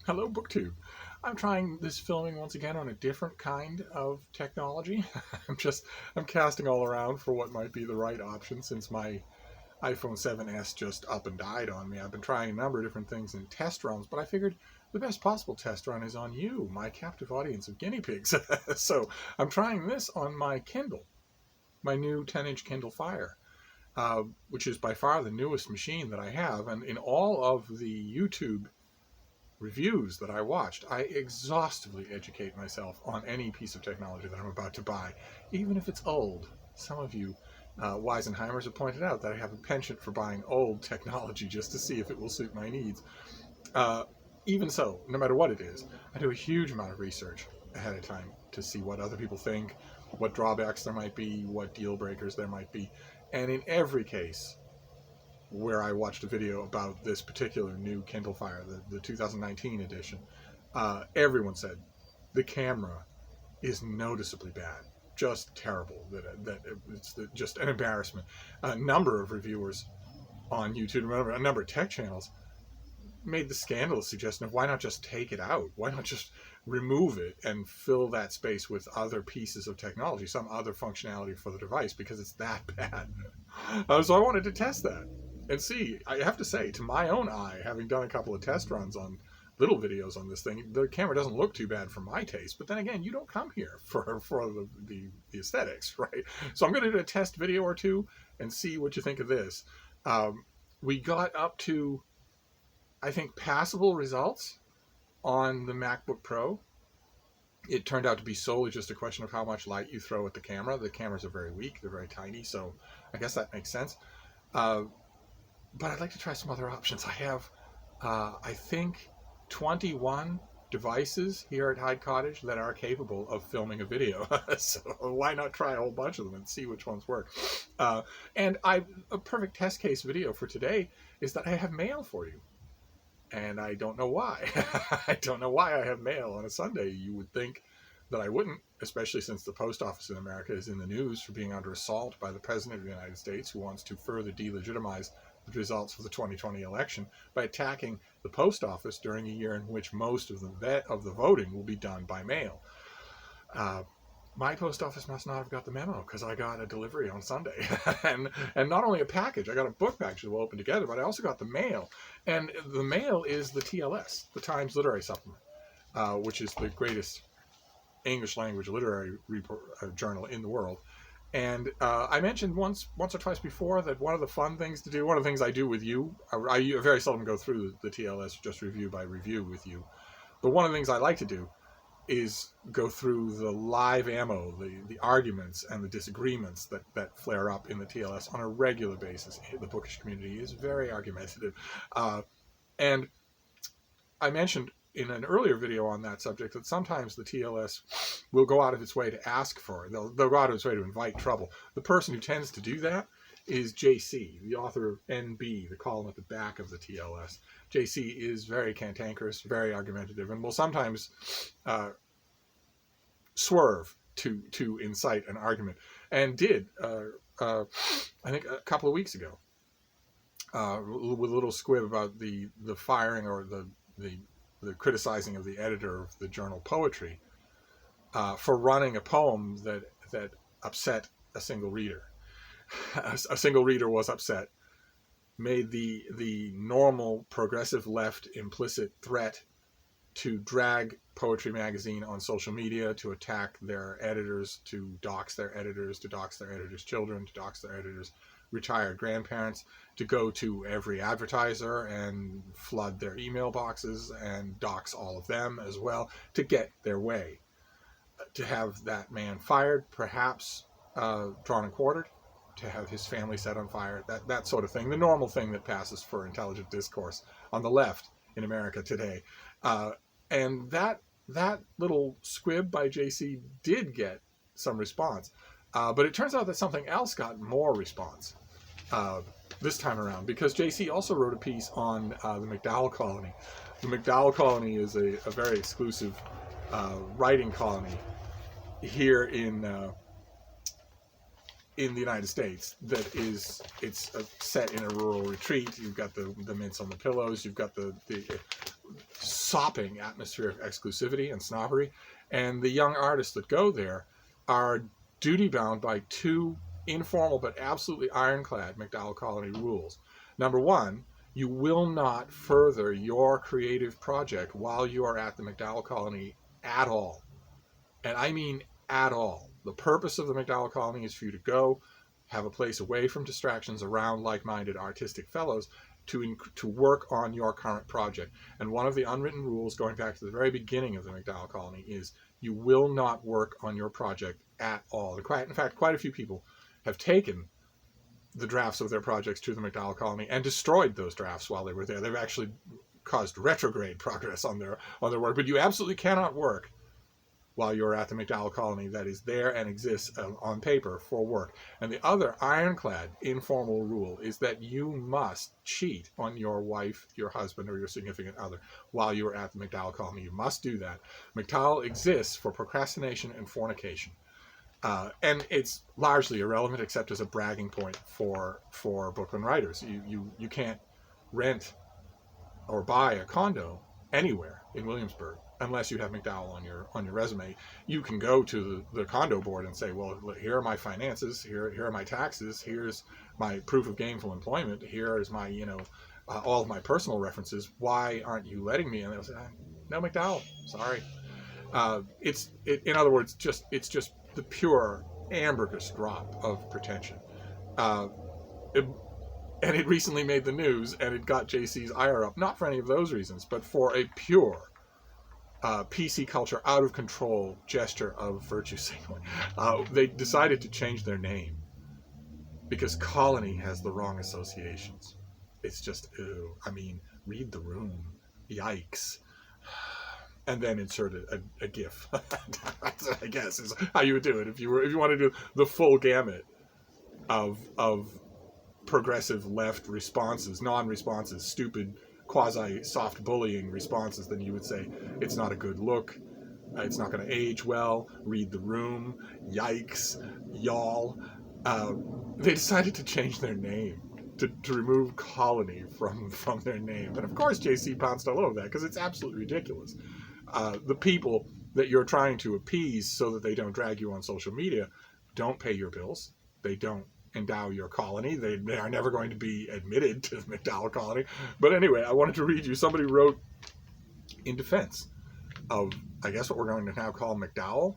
Hello, BookTube. I'm trying this filming once again on a different kind of technology. I'm casting all around for what might be the right option since my iPhone 7S just up and died on me. I've been trying a number of different things in test runs, but I figured the best possible test run is on you, my captive audience of guinea pigs. So I'm trying this on my Kindle, my new 10-inch Kindle Fire, which is by far the newest machine that I have. And in all of the YouTube reviews that I watched, I exhaustively educate myself on any piece of technology that I'm about to buy, even if it's old. Some of you Weisenheimers have pointed out that I have a penchant for buying old technology just to see if it will suit my needs. Even so, no matter what it is, I do a huge amount of research ahead of time to see what other people think, what drawbacks there might be, what deal breakers there might be. And in every case where I watched a video about this particular new Kindle Fire, the 2019 edition, everyone said the camera is noticeably bad, just terrible, that it's just an embarrassment. A number of reviewers on YouTube, a number of tech channels, made the scandalous suggestion of why not just take it out? Why not just remove it and fill that space with other pieces of technology, some other functionality for the device, because it's that bad. So I wanted to test that and see. I have to say, to my own eye, having done a couple of test runs on little videos on this thing, the camera doesn't look too bad for my taste. But then again, you don't come here for the aesthetics, right? So I'm going to do a test video or two and see what you think of this. We got up to, I think, passable results on the MacBook Pro. It turned out to be solely just a question of how much light you throw at the camera. The cameras are very weak, they're very tiny, so I guess that makes sense. But I'd like to try some other options. I have, I think, 21 devices here at Hyde Cottage that are capable of filming a video. So why not try a whole bunch of them and see which ones work? And a perfect test case video for today is that I have mail for you. And I don't know why. I don't know why I have mail on a Sunday. You would think that I wouldn't, especially since the post office in America is in the news for being under assault by the President of the United States, who wants to further delegitimize the results of the 2020 election by attacking the post office during a year in which most of the voting will be done by mail. My post office must not have got the memo, because I got a delivery on Sunday. and not only a package, I got a book package that we'll open together, but I also got the mail. And the mail is the TLS, the Times Literary Supplement, which is the greatest English language literary journal in the world. And I mentioned once or twice before that one of the fun things to do, one of the things I do with you, I very seldom go through the TLS just review by review with you, but one of the things I like to do is go through the live ammo, the arguments and the disagreements that flare up in the TLS on a regular basis. The bookish community is very argumentative. And I mentioned in an earlier video on that subject that sometimes the TLS will go out of its way to ask for it. They'll go out of its way to invite trouble. The person who tends to do that is JC, the author of NB, the column at the back of the TLS. JC is very cantankerous, very argumentative, and will sometimes swerve to incite an argument, and did, I think, a couple of weeks ago, with a little squib about the firing or the criticizing of the editor of the journal Poetry for running a poem that upset a single reader. A single reader was upset, made the normal progressive left implicit threat to drag Poetry magazine on social media, to attack their editors, to dox their editors, to dox their editors' children, to dox their editors' retired grandparents, to go to every advertiser and flood their email boxes and dox all of them as well, to get their way. To have that man fired, perhaps drawn and quartered, to have his family set on fire, that sort of thing, the normal thing that passes for intelligent discourse on the left in America today. And that little squib by JC did get some response, but it turns out that something else got more response this time around, because JC also wrote a piece on the McDowell Colony. The McDowell Colony is a very exclusive writing colony here in the United States it's set in a rural retreat. You've got the mints on the pillows. You've got the sopping atmosphere of exclusivity and snobbery, and the young artists that go there are duty bound by two informal but absolutely ironclad McDowell Colony rules. Number one, you will not further your creative project while you are at the McDowell Colony at all. And I mean at all. The purpose of the McDowell Colony is for you to go, have a place away from distractions around like-minded artistic fellows to work on your current project. And one of the unwritten rules, going back to the very beginning of the McDowell Colony, is you will not work on your project at all. In fact, quite a few people have taken the drafts of their projects to the McDowell Colony and destroyed those drafts while they were there. They've actually caused retrograde progress on their work, but you absolutely cannot work while you're at the McDowell Colony that is there and exists on paper for work. And the other ironclad informal rule is that you must cheat on your wife, your husband, or your significant other while you're at the McDowell Colony. You must do that. McDowell exists for procrastination and fornication. And it's largely irrelevant except as a bragging point for Brooklyn writers. You can't rent or buy a condo anywhere in Williamsburg unless you have McDowell on your resume. You can go to the condo board and say, well, here are my finances, here are my taxes, here's my proof of gainful employment, here is my all of my personal references. Why aren't you letting me? And they'll say, no, McDowell, sorry. In other words, it's just the pure ambergris drop of pretension. And it recently made the news, and it got JC's ire up, not for any of those reasons, but for a pure PC culture out of control gesture of virtue signaling. They decided to change their name because Colony has the wrong associations. It's just, ew. I mean, read the room. Yikes. And then insert a GIF. That's, I guess, is how you would do it if you want to do the full gamut of progressive left responses, non-responses, stupid, quasi-soft bullying responses. Then you would say, it's not a good look, it's not going to age well, read the room, yikes, y'all. They decided to change their name, to remove Colony from their name. And of course JC pounced all over that, because it's absolutely ridiculous. The people that you're trying to appease so that they don't drag you on social media don't pay your bills. They don't endow your colony. They are never going to be admitted to the McDowell Colony. But anyway, I wanted to read you. Somebody wrote in defense of, I guess, what we're going to now call McDowell,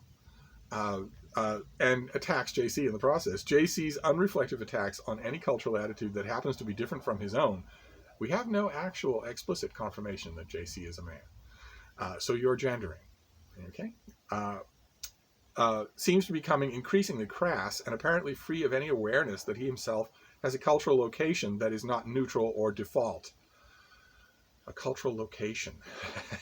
and attacks JC in the process. JC's unreflective attacks on any cultural attitude that happens to be different from his own. We have no actual explicit confirmation that JC is a man. So you're gendering. Okay? Seems to be becoming increasingly crass and apparently free of any awareness that he himself has a cultural location that is not neutral or default. A cultural location.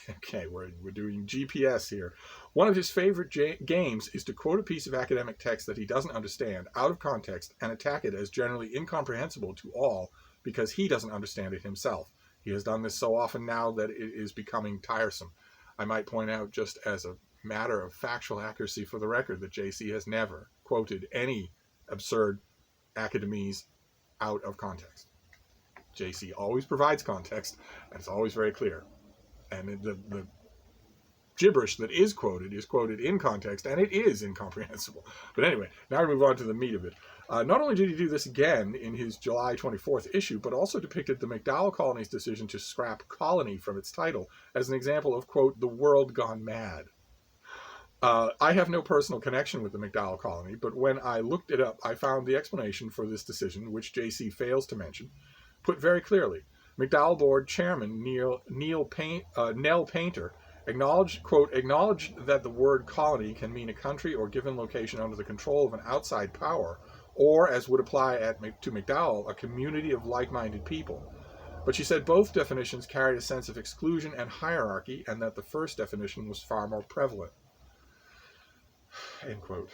Okay, we're doing GPS here. One of his favorite games is to quote a piece of academic text that he doesn't understand out of context and attack it as generally incomprehensible to all because he doesn't understand it himself. He has done this so often now that it is becoming tiresome. I might point out, just as a matter of factual accuracy for the record, that JC has never quoted any absurd academies out of context. JC always provides context, and it's always very clear. And the gibberish that is quoted in context, and it is incomprehensible. But anyway, now we move on to the meat of it. Not only did he do this again in his July 24th issue, but also depicted the McDowell Colony's decision to scrap Colony from its title as an example of, quote, the world gone mad. I have no personal connection with the McDowell Colony, but when I looked it up, I found the explanation for this decision, which JC fails to mention, put very clearly. McDowell Board Chairman Nell Painter acknowledged that the word colony can mean a country or given location under the control of an outside power, or, as would apply to McDowell, a community of like-minded people. But she said both definitions carried a sense of exclusion and hierarchy, and that the first definition was far more prevalent. End quote.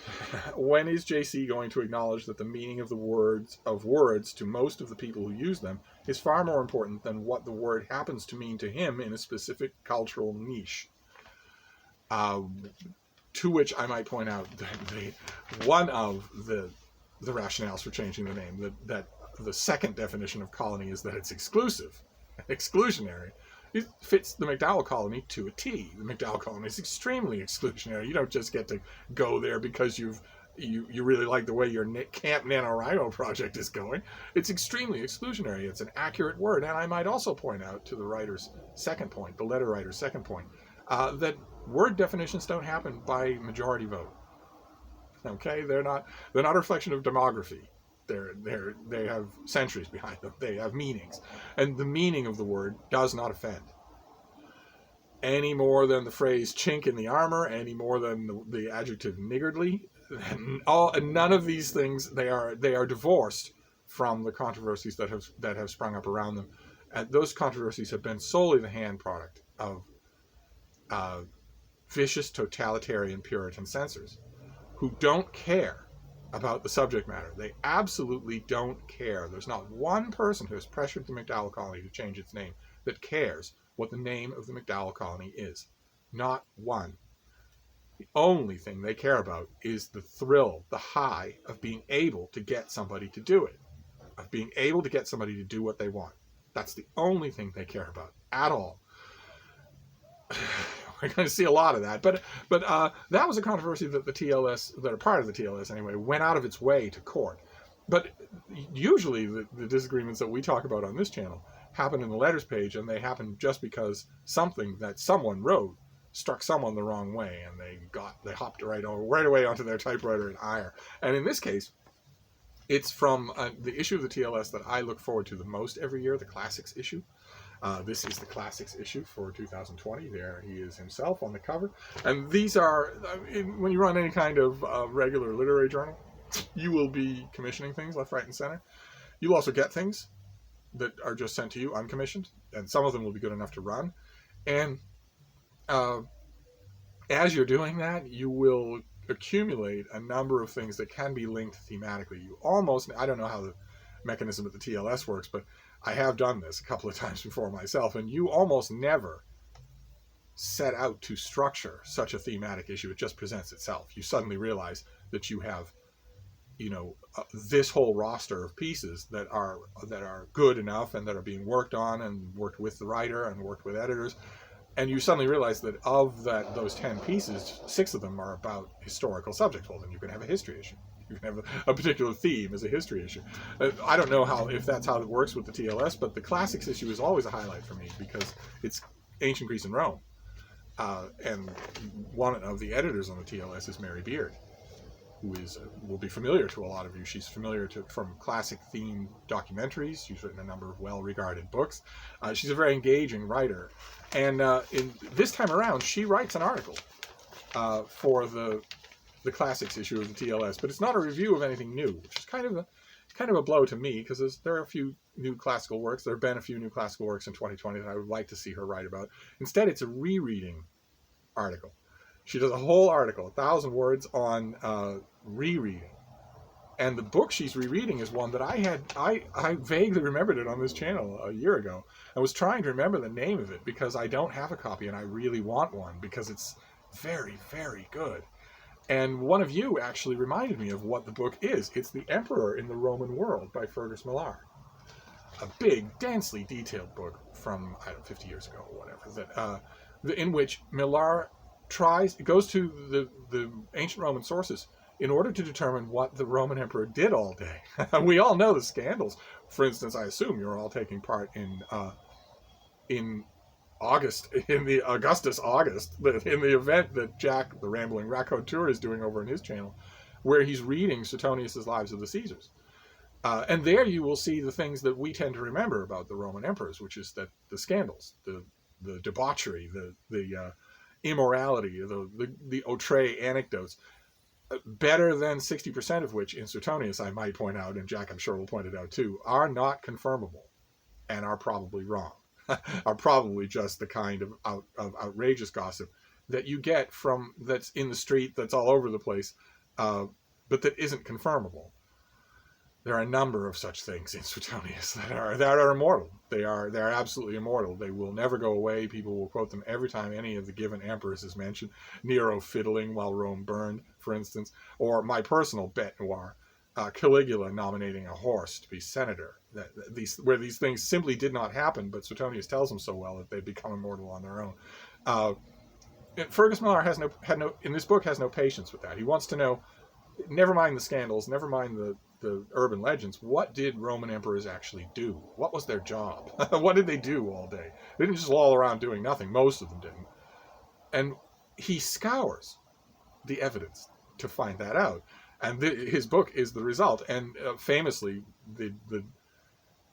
When is JC going to acknowledge that the meaning of the words to most of the people who use them is far more important than what the word happens to mean to him in a specific cultural niche? To which I might point out that one of the rationales for changing the name, that the second definition of colony is that it's exclusionary, It fits the McDowell Colony to a T. The McDowell Colony is extremely exclusionary. You don't just get to go there because you really like the way your Camp NaNoWriMo project is going. It's extremely exclusionary. It's an accurate word. And I might also point out to the writer's second point, the letter writer's second point, that word definitions don't happen by majority vote. Okay, they're not a reflection of demography. They have centuries behind them. They have meanings, and the meaning of the word does not offend any more than the phrase "chink in the armor," any more than the adjective "niggardly." None of these things, they are divorced from the controversies that have sprung up around them, and those controversies have been solely the hand product of vicious totalitarian Puritan censors who don't care about the subject matter. They absolutely don't care. There's not one person who has pressured the McDowell Colony to change its name that cares what the name of the McDowell Colony is. Not one. The only thing they care about is the thrill, the high of being able to get somebody to do it, of being able to get somebody to do what they want. That's the only thing they care about at all. We're going to see a lot of that, but that was a controversy that the TLS, that are part of the TLS anyway, went out of its way to court. But usually the disagreements that we talk about on this channel happen in the letters page, and they happen just because something that someone wrote struck someone the wrong way, and they hopped right away onto their typewriter in ire. And in this case, it's from the issue of the TLS that I look forward to the most every year, the Classics issue. This is the Classics issue for 2020. There he is himself on the cover. And these are, when you run any kind of regular literary journal, you will be commissioning things left, right, and center. You'll also get things that are just sent to you uncommissioned, and some of them will be good enough to run. And as you're doing that, you will accumulate a number of things that can be linked thematically. I don't know how the mechanism at the TLS works, but I have done this a couple of times before myself, and you almost never set out to structure such a thematic issue. It just presents itself. You suddenly realize that you have, this whole roster of pieces that are good enough and that are being worked on and worked with the writer and worked with editors. And you suddenly realize that of those 10 pieces, 6 of them are about historical subjects. Well, then you can have a history issue. You can have a particular theme as a history issue. I don't know if that's how it works with the TLS, but the Classics issue is always a highlight for me because it's ancient Greece and Rome. And one of the editors on the TLS is Mary Beard, who will be familiar to a lot of you. She's familiar from classic-themed documentaries. She's written a number of well-regarded books. She's a very engaging writer. And this time around, she writes an article for the Classics issue of the TLS, but it's not a review of anything new, which is kind of a blow to me, because there are a few new classical works. There have been a few new classical works in 2020 that I would like to see her write about. Instead, it's a rereading article. She does a whole article, 1,000 words on rereading. And the book she's rereading is one that I vaguely remembered it on this channel a year ago. I was trying to remember the name of it because I don't have a copy and I really want one because it's very, very good. And one of you actually reminded me of what the book is. It's The Emperor in the Roman World by Fergus Millar. A big, densely detailed book from, 50 years ago or whatever, in which Millar goes to the ancient Roman sources in order to determine what the Roman emperor did all day. We all know the scandals. For instance, I assume you're all taking part in the Augustus August, in the event that Jack, the Rambling Raconteur, is doing over in his channel, where he's reading Suetonius' Lives of the Caesars. And there you will see the things that we tend to remember about the Roman emperors, which is that the scandals, the debauchery, the immorality, the outre anecdotes, better than 60% of which in Suetonius, I might point out, and Jack I'm sure will point it out too, are not confirmable and are probably wrong. Are probably just the kind of outrageous gossip that you get that's in the street, that's all over the place, but that isn't confirmable. There are a number of such things in Suetonius that are immortal. They're absolutely immortal. They will never go away. People will quote them every time any of the given emperors is mentioned. Nero fiddling while Rome burned, for instance, or my personal bête noire, Caligula nominating a horse to be senator, where these things simply did not happen, but Suetonius tells them so well that they become immortal on their own. Fergus Millar in this book has no patience with that. He wants to know, never mind the scandals, never mind the urban legends, what did Roman emperors actually do? What was their job? What did they do all day? They didn't just loll around doing nothing. Most of them didn't. And he scours the evidence to find that out. And his book is the result. And famously, the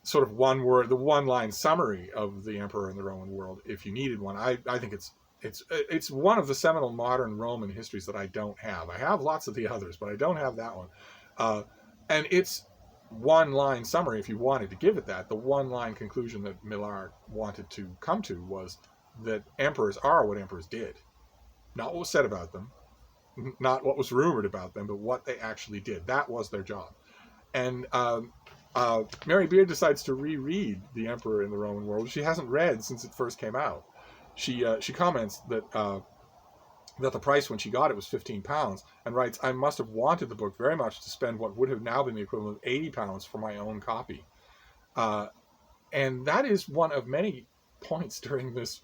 sort of the one-line summary of the emperor in the Roman world, if you needed one, I think it's one of the seminal modern Roman histories that I don't have. I have lots of the others, but I don't have that one. And it's one-line summary, if you wanted to give it that. The one-line conclusion that Millar wanted to come to was that emperors are what emperors did. Not what was said about them, not what was rumored about them, but what they actually did. That was their job. And Mary Beard decides to reread The Emperor in the Roman World, which she hasn't read since it first came out. She comments that the price when she got it was £15, and writes, "I must have wanted the book very much to spend what would have now been the equivalent of £80 for my own copy." And that is one of many points during this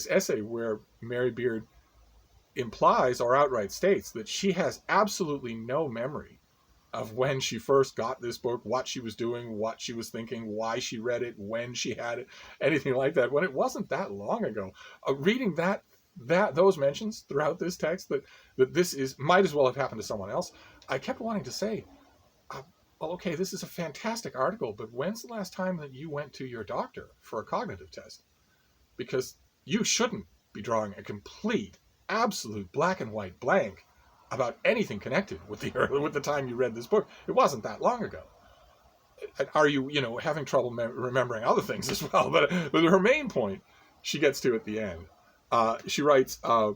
essay where Mary Beard implies or outright states that she has absolutely no memory of when she first got this book, what she was doing, what she was thinking, why she read it, when she had it, anything like that, when it wasn't that long ago. Reading those mentions throughout this text, that this might as well have happened to someone else, I kept wanting to say, well, okay, this is a fantastic article, but when's the last time that you went to your doctor for a cognitive test? Because you shouldn't be drawing a complete, absolute black and white blank about anything connected with the time you read this book. It wasn't that long ago. Are you having trouble remembering other things as well? But her main point she gets to at the end. She writes, "As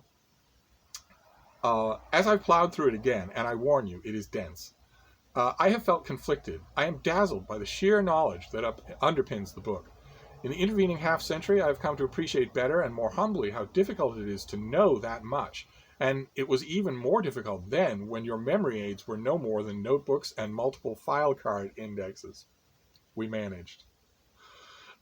I've plowed through it again, and I warn you, it is dense. I have felt conflicted. I am dazzled by the sheer knowledge that underpins the book. In the intervening half-century, I have come to appreciate better and more humbly how difficult it is to know that much. And it was even more difficult then, when your memory aids were no more than notebooks and multiple file card indexes. We managed."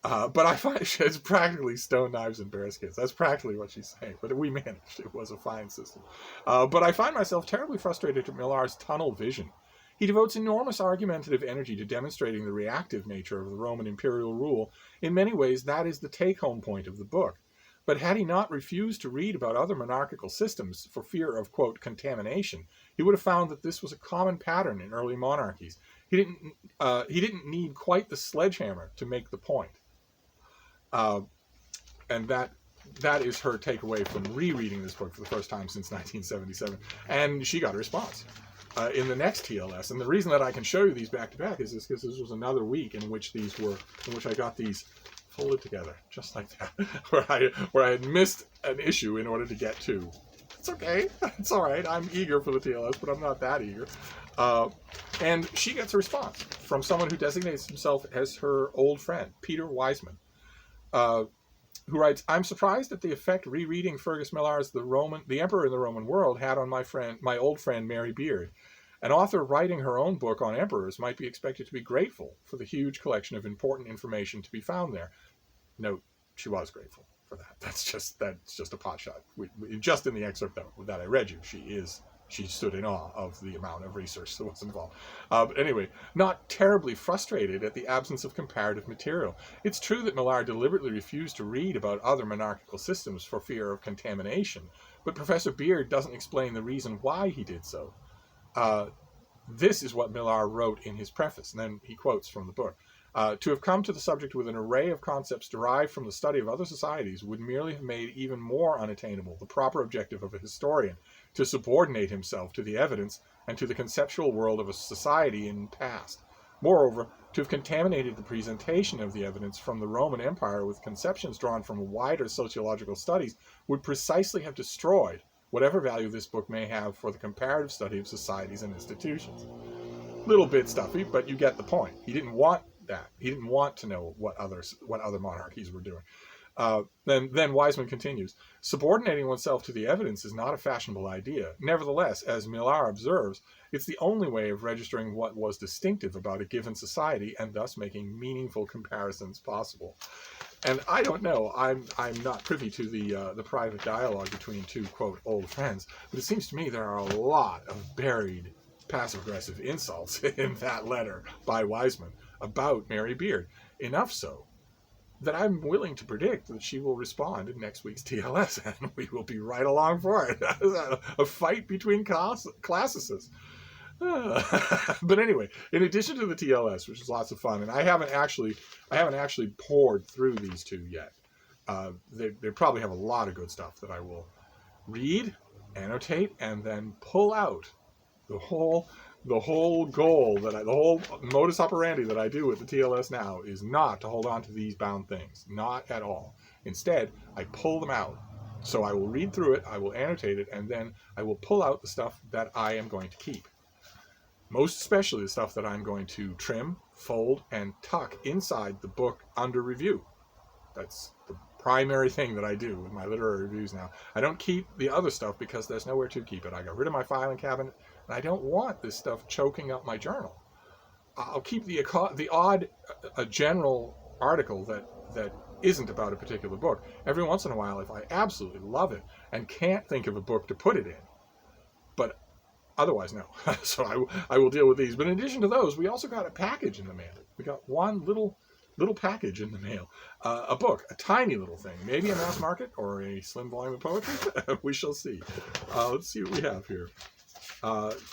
But I find it's practically stone knives and bearskins. That's practically what she's saying. But we managed. It was a fine system. But I find myself terribly frustrated at Millar's tunnel vision. He devotes enormous argumentative energy to demonstrating the reactive nature of the Roman imperial rule. In many ways, that is the take-home point of the book. But had he not refused to read about other monarchical systems for fear of, quote, contamination, he would have found that this was a common pattern in early monarchies. He didn't need quite the sledgehammer to make the point. And that is her takeaway from rereading this book for the first time since 1977. And she got a response in the next TLS. And the reason that I can show you these back to back is because this was another week in which I got these folded together, just like that, where I had missed an issue in order to get to. It's okay. It's all right. I'm eager for the TLS, but I'm not that eager. And she gets a response from someone who designates himself as her old friend, Peter Wiseman, who writes, "I'm surprised at the effect rereading Fergus Millar's The Emperor in the Roman World had on my old friend Mary Beard. An author writing her own book on emperors might be expected to be grateful for the huge collection of important information to be found there." Note, she was grateful for that. That's just a pot shot. Just in the excerpt that I read you, she stood in awe of the amount of research that was involved. But anyway, not terribly frustrated at the absence of comparative material. It's true that Millar deliberately refused to read about other monarchical systems for fear of contamination, but Professor Beard doesn't explain the reason why he did so. This is what Millar wrote in his preface, and then he quotes from the book. "To have come to the subject with an array of concepts derived from the study of other societies would merely have made even more unattainable the proper objective of a historian, to subordinate himself to the evidence and to the conceptual world of a society in past. Moreover, to have contaminated the presentation of the evidence from the Roman Empire with conceptions drawn from wider sociological studies would precisely have destroyed whatever value this book may have for the comparative study of societies and institutions." Little bit stuffy, but you get the point. He didn't want that. He didn't want to know what other monarchies were doing. Then Wiseman continues, subordinating oneself to the evidence is not a fashionable idea. Nevertheless, as Millar observes, it's the only way of registering what was distinctive about a given society and thus making meaningful comparisons possible. And I don't know, I'm not privy to the private dialogue between two, quote, old friends, but it seems to me there are a lot of buried passive-aggressive insults in that letter by Wiseman about Mary Beard. Enough so that I'm willing to predict that she will respond in next week's TLS, and we will be right along for it. A fight between classicists. But anyway, in addition to the TLS, which is lots of fun, and I haven't actually poured through these two yet. They probably have a lot of good stuff that I will read, annotate, and then pull out. The whole goal the whole modus operandi that I do with the TLS now is not to hold on to these bound things, not at all. Instead, I pull them out. So I will read through it, I will annotate it, and then I will pull out the stuff that I am going to keep. Most especially the stuff that I'm going to trim, fold, and tuck inside the book under review. That's the primary thing that I do with my literary reviews now. I don't keep the other stuff because there's nowhere to keep it. I got rid of my filing cabinet, and I don't want this stuff choking up my journal. I'll keep the odd general article that isn't about a particular book. Every once in a while, if I absolutely love it and can't think of a book to put it in. But otherwise, no. So I will deal with these. But in addition to those, we also got a package in the mail. We got one little package in the mail. A book, a tiny little thing. Maybe a mass market or a slim volume of poetry. We shall see. Let's see what we have here.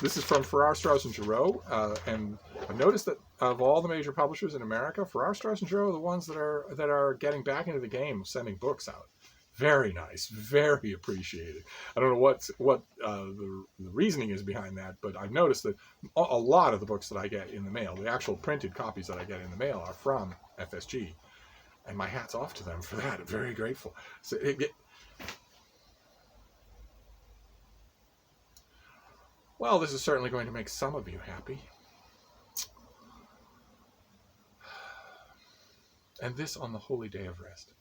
This is from Farrar, Straus & Giroux. And I've noticed that of all the major publishers in America, Farrar, Straus & Giroux are the ones that are getting back into the game of sending books out. Very nice, very appreciated. I don't know what the reasoning is behind that, but I've noticed that a lot of the books that I get in the mail, the actual printed copies that I get in the mail, are from FSG, and my hat's off to them for that. I'm very grateful. So well, this is certainly going to make some of you happy. And this on the holy day of rest.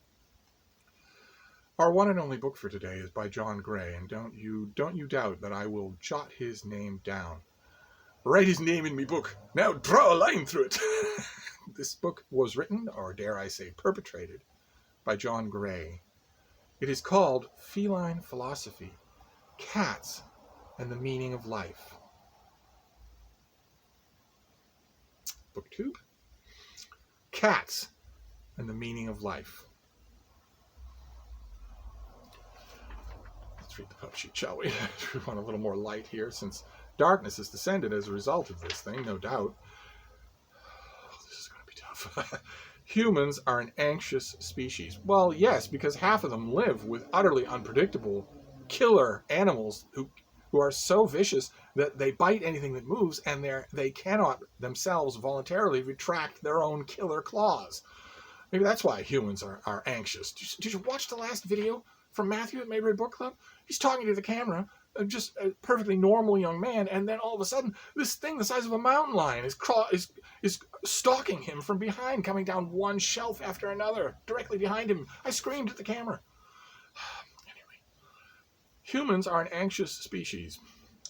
Our one and only book for today is by John Gray, and don't you doubt that I will jot his name down. Write his name in me book. Now draw a line through it. This book was written, or dare I say perpetrated, by John Gray. It is called Feline Philosophy, Cats and the Meaning of Life. Booktube? Cats and the Meaning of Life. Read the pub sheet, shall we? We want a little more light here, since darkness has descended as a result of this thing, no doubt. Oh, this is going to be tough. Humans are an anxious species. Well, yes, because half of them live with utterly unpredictable killer animals who are so vicious that they bite anything that moves, and they cannot themselves voluntarily retract their own killer claws. Maybe that's why humans are anxious. Did you watch the last video from Matthew at Mayberry Book Club? He's talking to the camera, just a perfectly normal young man, and then all of a sudden, this thing the size of a mountain lion is stalking him from behind, coming down one shelf after another, directly behind him. I screamed at the camera. Anyway, humans are an anxious species.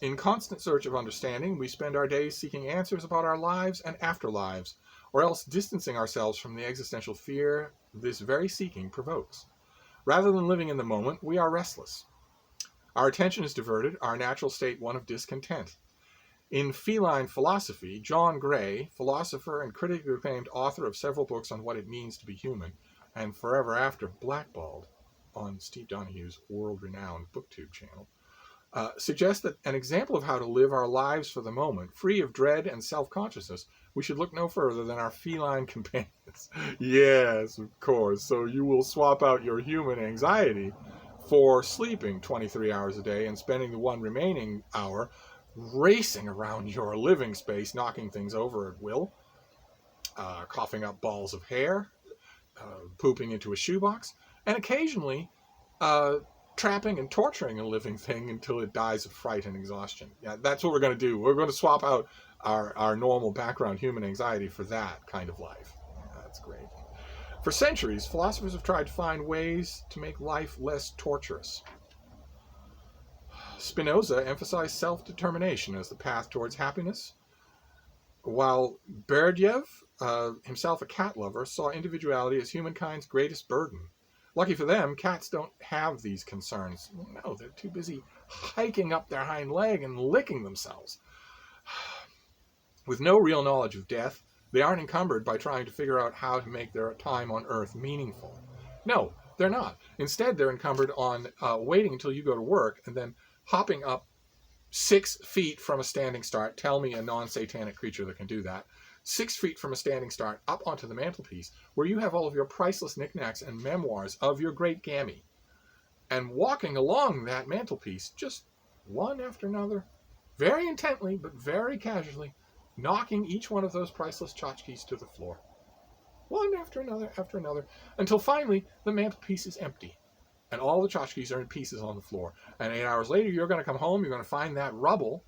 In constant search of understanding, we spend our days seeking answers about our lives and afterlives, or else distancing ourselves from the existential fear this very seeking provokes. Rather than living in the moment, we are restless. Our attention is diverted, our natural state one of discontent. In Feline Philosophy, John Gray, philosopher and critically acclaimed author of several books on what it means to be human, and forever after blackballed on Steve Donoghue's world-renowned BookTube channel, suggests that an example of how to live our lives for the moment, free of dread and self-consciousness, we should look no further than our feline companions. Yes, of course. So you will swap out your human anxiety for sleeping 23 hours a day and spending the one remaining hour racing around your living space, knocking things over at will, coughing up balls of hair, pooping into a shoebox, and occasionally trapping and torturing a living thing until it dies of fright and exhaustion. Yeah, that's what we're going to do. We're going to swap out our normal background human anxiety for that kind of life. That's great. For centuries, philosophers have tried to find ways to make life less torturous. Spinoza emphasized self-determination as the path towards happiness, while Berdyaev, himself a cat lover, saw individuality as humankind's greatest burden. Lucky for them, cats don't have these concerns. No, they're too busy hiking up their hind leg and licking themselves. With no real knowledge of death, they aren't encumbered by trying to figure out how to make their time on Earth meaningful. No, they're not. Instead, they're encumbered on waiting until you go to work and then hopping up 6 feet from a standing start. Tell me a non-satanic creature that can do that. 6 feet from a standing start up onto the mantelpiece where you have all of your priceless knickknacks and memoirs of your great Gammy. And walking along that mantelpiece, just one after another, very intently but very casually, knocking each one of those priceless tchotchkes to the floor. One after another, until finally the mantelpiece is empty. And all the tchotchkes are in pieces on the floor. And 8 hours later, you're going to come home, you're going to find that rubble.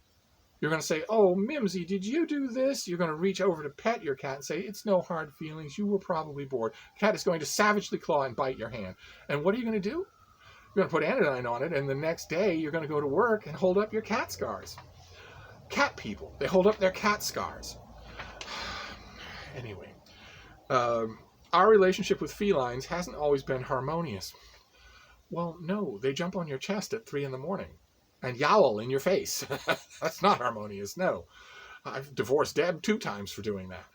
You're going to say, oh, Mimsy, did you do this? You're going to reach over to pet your cat and say, it's no hard feelings, you were probably bored. The cat is going to savagely claw and bite your hand. And what are you going to do? You're going to put anodyne on it, and the next day you're going to go to work and hold up your cat scars. Cat people, they hold up their cat scars. Anyway, our relationship with felines hasn't always been harmonious. Well, no, they jump on your chest at 3 a.m. and yowl in your face. That's not harmonious, no. I've divorced Deb 2 times for doing that.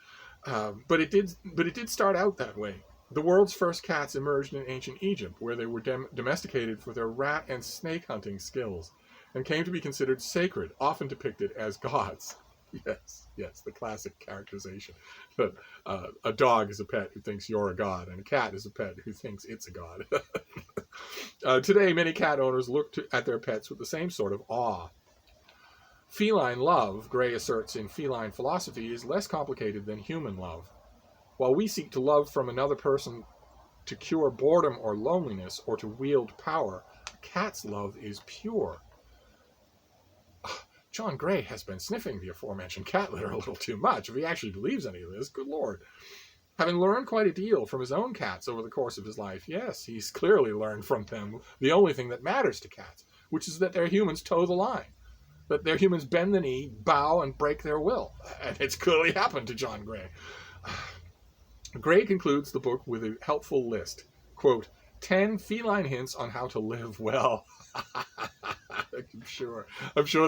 But it did start out that way. The world's first cats emerged in ancient Egypt, where they were domesticated for their rat and snake hunting skills, and came to be considered sacred, often depicted as gods. Yes, the classic characterization. But a dog is a pet who thinks you're a god, and a cat is a pet who thinks it's a god. Today, many cat owners look at their pets with the same sort of awe. Feline love, Gray asserts in Feline Philosophy, is less complicated than human love. While we seek to love from another person to cure boredom or loneliness or to wield power, a cat's love is pure. John Gray has been sniffing the aforementioned cat litter a little too much, if he actually believes any of this. Good Lord. Having learned quite a deal from his own cats over the course of his life, yes, he's clearly learned from them the only thing that matters to cats, which is that their humans toe the line, that their humans bend the knee, bow, and break their will. And it's clearly happened to John Gray. Gray concludes the book with a helpful list. Quote, 10 feline hints on how to live well. I'm sure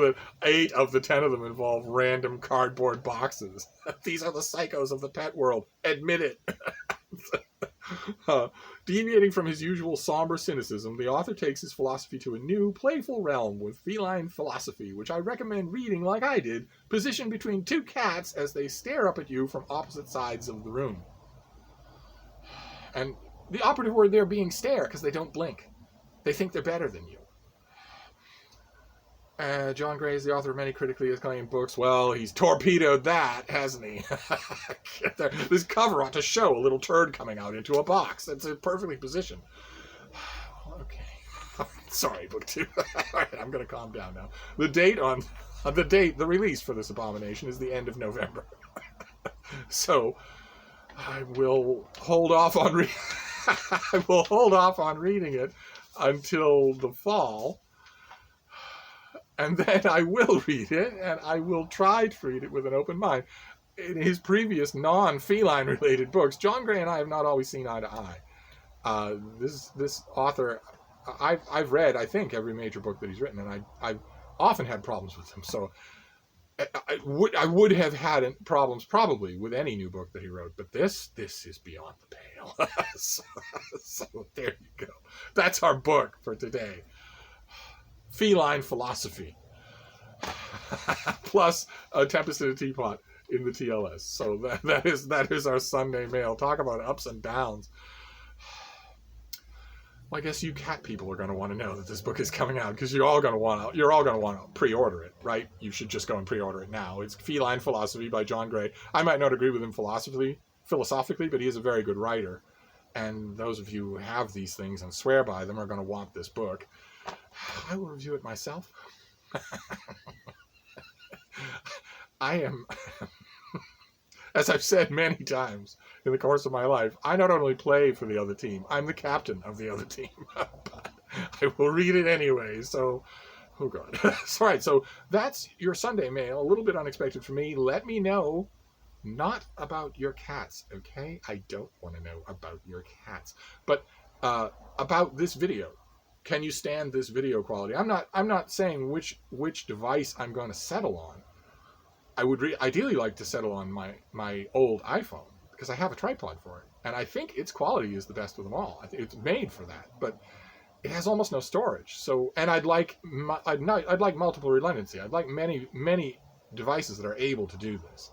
that 8 of the 10 of them involve random cardboard boxes. These are the psychos of the pet world. Admit it. Deviating from his usual somber cynicism, the author takes his philosophy to a new, playful realm with Feline Philosophy, which I recommend reading like I did, positioned between 2 cats as they stare up at you from opposite sides of the room. And the operative word there being stare, because they don't blink. They think they're better than you. John Gray is the author of many critically acclaimed books. Well, he's torpedoed that, hasn't he? This cover ought to show a little turd coming out into a box. It's perfectly positioned. Okay. Sorry, book 2. All right, I'm going to calm down now. The release for this abomination is the end of November. So I will hold off on reading it until the fall. And then I will read it, and I will try to read it with an open mind. In his previous non-feline related books, John Gray and I have not always seen eye to eye. This author, I've read, I think, every major book that he's written, and I've often had problems with him. So I would have had problems probably with any new book that he wrote, but this is beyond the pale. So there you go. That's our book for today. Feline Philosophy, plus a Tempest in a Teapot in the TLS. So that is our Sunday mail. Talk about ups and downs. Well, I guess you cat people are going to want to know that this book is coming out, because you're all going to want to pre-order it, right? You should just go and pre-order it now. It's Feline Philosophy by John Gray. I might not agree with him philosophically, but he is a very good writer. And those of you who have these things and swear by them are going to want this book. I will review it myself. As I've said many times in the course of my life, I not only play for the other team, I'm the captain of the other team. But I will read it anyway, so... Oh, God. All right, so that's your Sunday mail. A little bit unexpected for me. Let me know, not about your cats, okay? I don't want to know about your cats. But about this video. Can you stand this video quality? I'm not saying which device I'm going to settle on. I would ideally like to settle on my old iPhone, because I have a tripod for it. And I think its quality is the best of them all. I think it's made for that. But it has almost no storage. So, and I'd like multiple redundancy. I'd like many devices that are able to do this,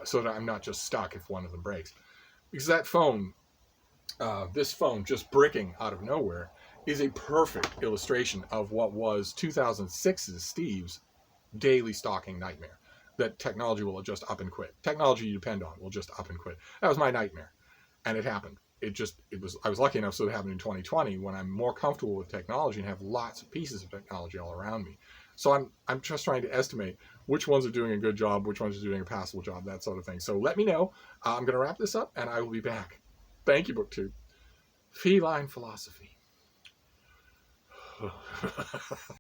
so that I'm not just stuck if one of them breaks. Because that phone, this phone just bricking out of nowhere, is a perfect illustration of what was 2006's Steve's daily stalking nightmare. That technology will just up and quit. Technology you depend on will just up and quit. That was my nightmare, and it happened. I was lucky enough so it happened in 2020, when I'm more comfortable with technology and have lots of pieces of technology all around me. So I'm just trying to estimate which ones are doing a good job, which ones are doing a passable job, that sort of thing. So let me know. I'm going to wrap this up, and I will be back. Thank you, BookTube. Feline philosophy.